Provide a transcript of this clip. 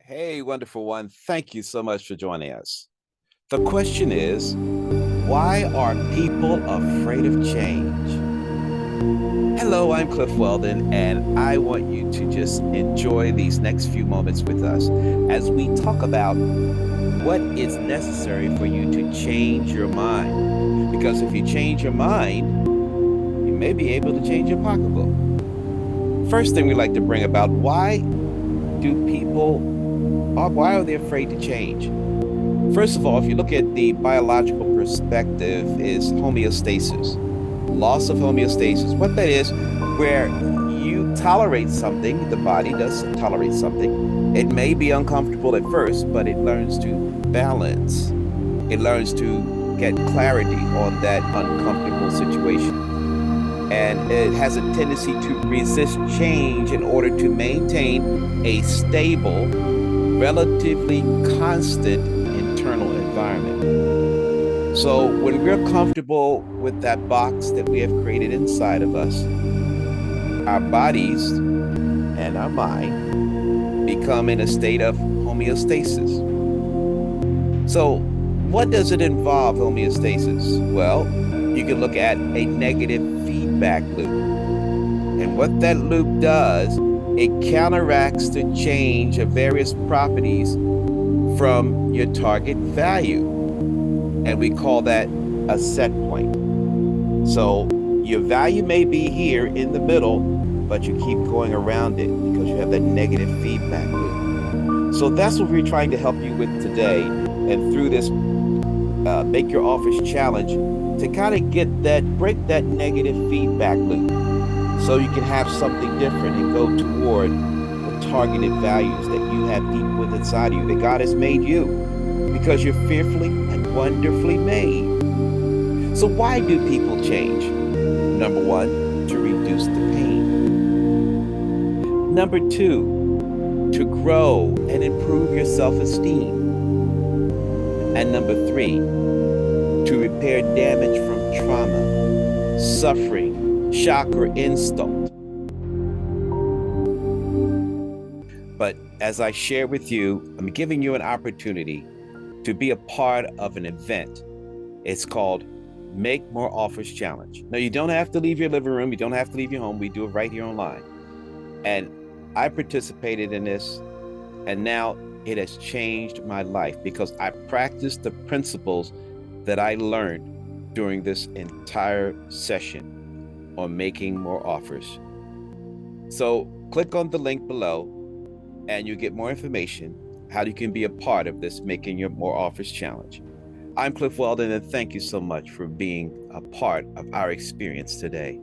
Hey, wonderful one. Thank you so much for joining us. The question is, why are people afraid of change? Hello, I'm Cliff Weldon, and I want you to just enjoy these next few moments with us as we talk about what is necessary for you to change your mind. Because if you change your mind, you may be able to change your pocketbook. First thing we like to bring about do people, why are they afraid to change? First of all, if you look at the biological perspective, is homeostasis, loss of homeostasis. What that is, where you tolerate something, the body does tolerate something. It may be uncomfortable at first, but it learns to balance. It learns to get clarity on that uncomfortable situation. And it has a tendency to resist change in order to maintain a stable, relatively constant internal environment. So when we're comfortable with that box that we have created inside of us, our bodies and our mind become in a state of homeostasis. So what does it involve, homeostasis? Well, you can look at a negative feedback loop. And what that loop does, it counteracts the change of various properties from your target value. And we call that a set point. So your value may be here in the middle, but you keep going around it because you have that negative feedback loop. So that's what we're trying to help you with today. And through this Make Your Offers Challenge, to kind of break that negative feedback loop so you can have something different and go toward the targeted values that you have deep within inside of you, that God has made you, because you're fearfully and wonderfully made. So why do people change? Number one, to reduce the pain. Number two, to grow and improve your self-esteem. And number three, to repair damage from trauma, suffering, shock, or insult. But as I share with you, I'm giving you an opportunity to be a part of an event. It's called Make More Offers Challenge. Now, you don't have to leave your living room. You don't have to leave your home. We do it right here online. And I participated in this, and now it has changed my life because I practiced the principles that I learned during this entire session on making more offers. So click on the link below and you get more information how you can be a part of this Making Your More Offers Challenge. I'm Cliff Weldon, and thank you so much for being a part of our experience today.